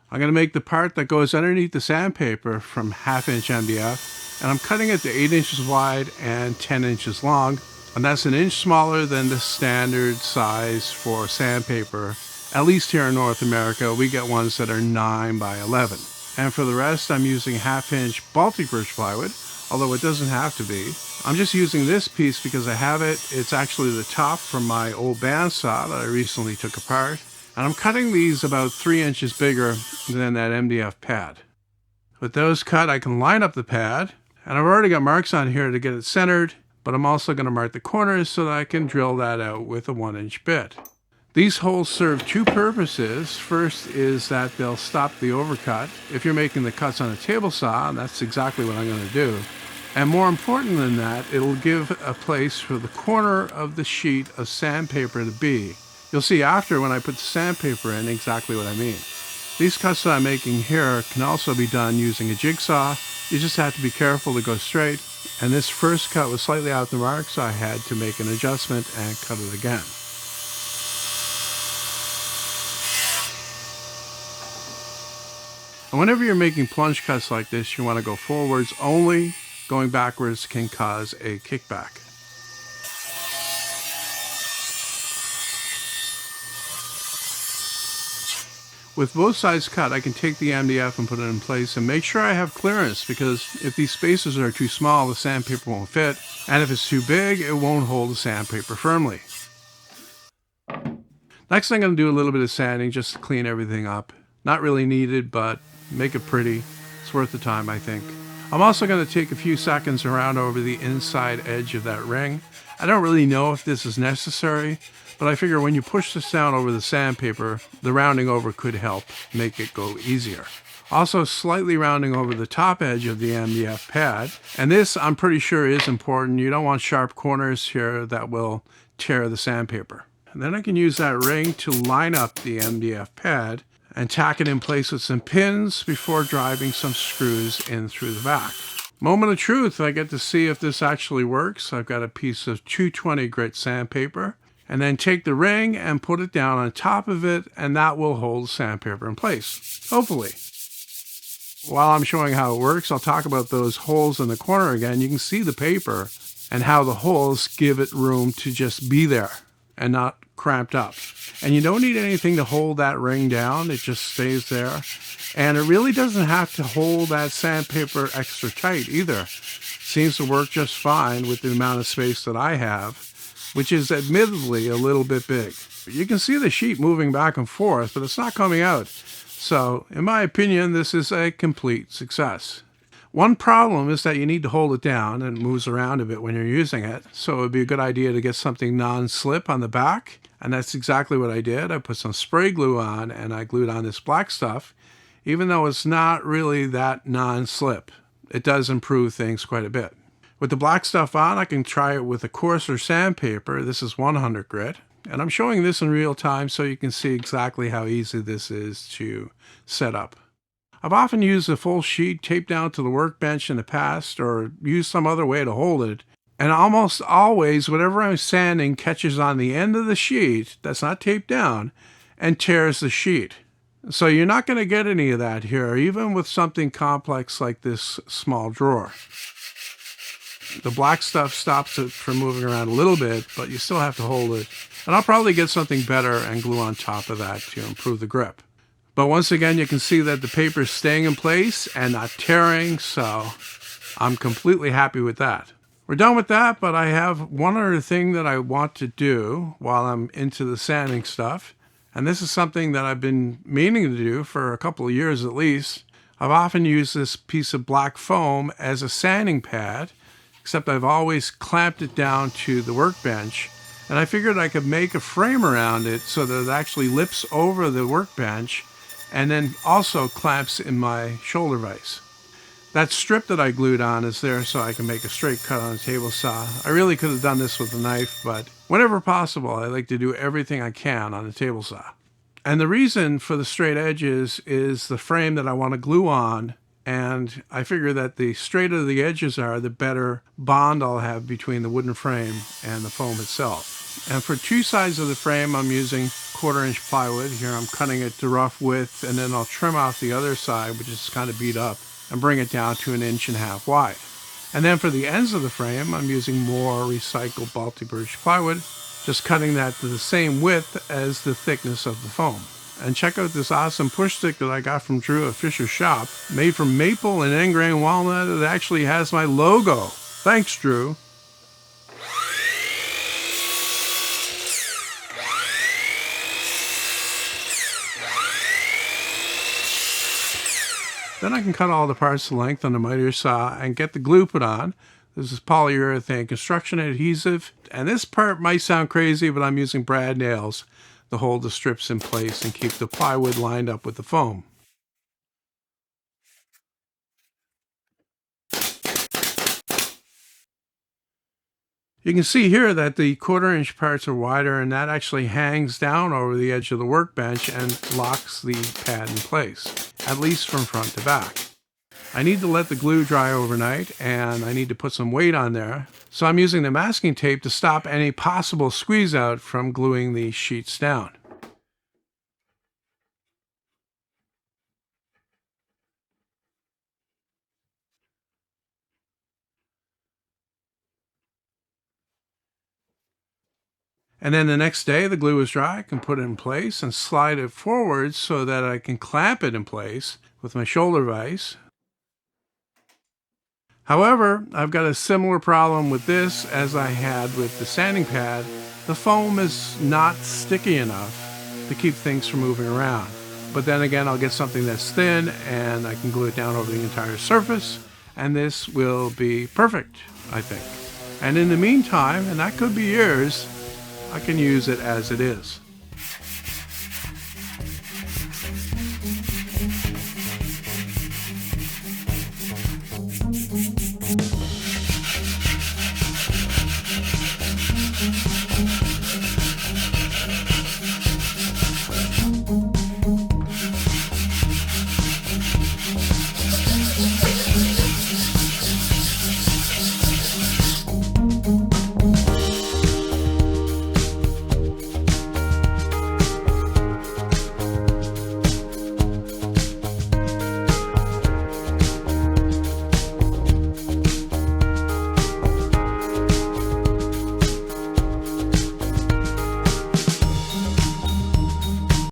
I'm going to make the part that goes underneath the sandpaper from 1/2 inch MDF, and I'm cutting it to 8 inches wide and 10 inches long, and that's an inch smaller than the standard size for sandpaper. At least here in North America, we get ones that are 9 by 11. And for the rest, I'm using 1/2 inch Baltic birch plywood, although it doesn't have to be. I'm just using this piece because I have it. It's actually the top from my old bandsaw that I recently took apart. And I'm cutting these about 3 inches bigger than that MDF pad. With those cut, I can line up the pad, and I've already got marks on here to get it centered, but I'm also going to mark the corners so that I can drill that out with a 1-inch bit. These holes serve two purposes. First is that they'll stop the overcut if you're making the cuts on a table saw, and that's exactly what I'm going to do. And more important than that, it'll give a place for the corner of the sheet of sandpaper to be. You'll see after when I put the sandpaper in exactly what I mean. These cuts that I'm making here can also be done using a jigsaw. You just have to be careful to go straight. And this first cut was slightly out the mark, so I had to make an adjustment and cut it again. And whenever you're making plunge cuts like this, you want to go forwards only. Going backwards can cause a kickback. With both sides cut, I can take the MDF and put it in place and make sure I have clearance, because if these spaces are too small, the sandpaper won't fit, and if it's too big, it won't hold the sandpaper firmly. Next, I'm going to do a little bit of sanding just to clean everything up. Not really needed, but make it pretty. It's worth the time, I think. I'm also going to take a few seconds around over the inside edge of that ring. I don't really know if this is necessary, but I figure when you push this down over the sandpaper, the rounding over could help make it go easier. Also slightly rounding over the top edge of the MDF pad, and this I'm pretty sure is important. You don't want sharp corners here that will tear the sandpaper. And then I can use that ring to line up the MDF pad and tack it in place with some pins before driving some screws in through the back. Moment of truth, I get to see if this actually works. I've got a piece of 220 grit sandpaper, and then take the ring and put it down on top of it, and that will hold the sandpaper in place, hopefully. While I'm showing how it works, I'll talk about those holes in the corner again. You can see the paper and how the holes give it room to just be there and not cramped up. And you don't need anything to hold that ring down. It just stays there. And it really doesn't have to hold that sandpaper extra tight either. Seems to work just fine with the amount of space that I have, which is admittedly a little bit big. You can see the sheet moving back and forth, but it's not coming out. So, in my opinion, this is a complete success. One problem is that you need to hold it down, and it moves around a bit when you're using it. So it would be a good idea to get something non-slip on the back. And that's exactly what I did. I put some spray glue on, and I glued on this black stuff, even though it's not really that non-slip. It does improve things quite a bit. With the black stuff on, I can try it with a coarser sandpaper. This is 100 grit. And I'm showing this in real time so you can see exactly how easy this is to set up. I've often used a full sheet taped down to the workbench in the past, or used some other way to hold it. And almost always, whatever I'm sanding catches on the end of the sheet that's not taped down and tears the sheet. So you're not going to get any of that here, even with something complex like this small drawer. The black stuff stops it from moving around a little bit, but you still have to hold it. And I'll probably get something better and glue on top of that to improve the grip. But once again, you can see that the paper is staying in place and not tearing, so I'm completely happy with that. We're done with that, but I have one other thing that I want to do while I'm into the sanding stuff. And this is something that I've been meaning to do for a couple of years at least. I've often used this piece of black foam as a sanding pad, except I've always clamped it down to the workbench. And I figured I could make a frame around it so that it actually lips over the workbench and then also clamps in my shoulder vise. That strip that I glued on is there so I can make a straight cut on a table saw. I really could have done this with a knife, but whenever possible, I like to do everything I can on a table saw. And the reason for the straight edges is the frame that I want to glue on, and I figure that the straighter the edges are, the better bond I'll have between the wooden frame and the foam itself. And for two sides of the frame, I'm using 1/4 inch plywood. Here I'm cutting it to rough width, and then I'll trim off the other side, which is kind of beat up, and bring it down to 1.5 inches wide. And then for the ends of the frame, I'm using more recycled Baltic birch plywood, just cutting that to the same width as the thickness of the foam. And check out this awesome push stick that I got from Drew at Fisher's shop, made from maple and end-grain walnut. It actually has my logo. Thanks, Drew. Then I can cut all the parts to length on the miter saw and get the glue put on. This is polyurethane construction adhesive. And this part might sound crazy, but I'm using brad nails to hold the strips in place and keep the plywood lined up with the foam. You can see here that the 1/4 inch parts are wider, and that actually hangs down over the edge of the workbench and locks the pad in place, at least from front to back. I need to let the glue dry overnight, and I need to put some weight on there. So I'm using the masking tape to stop any possible squeeze out from gluing these sheets down. And then the next day the glue is dry, I can put it in place and slide it forward so that I can clamp it in place with my shoulder vise. However, I've got a similar problem with this as I had with the sanding pad. The foam is not sticky enough to keep things from moving around. But then again, I'll get something that's thin and I can glue it down over the entire surface, and this will be perfect, I think. And in the meantime, and that could be years, I can use it as it is.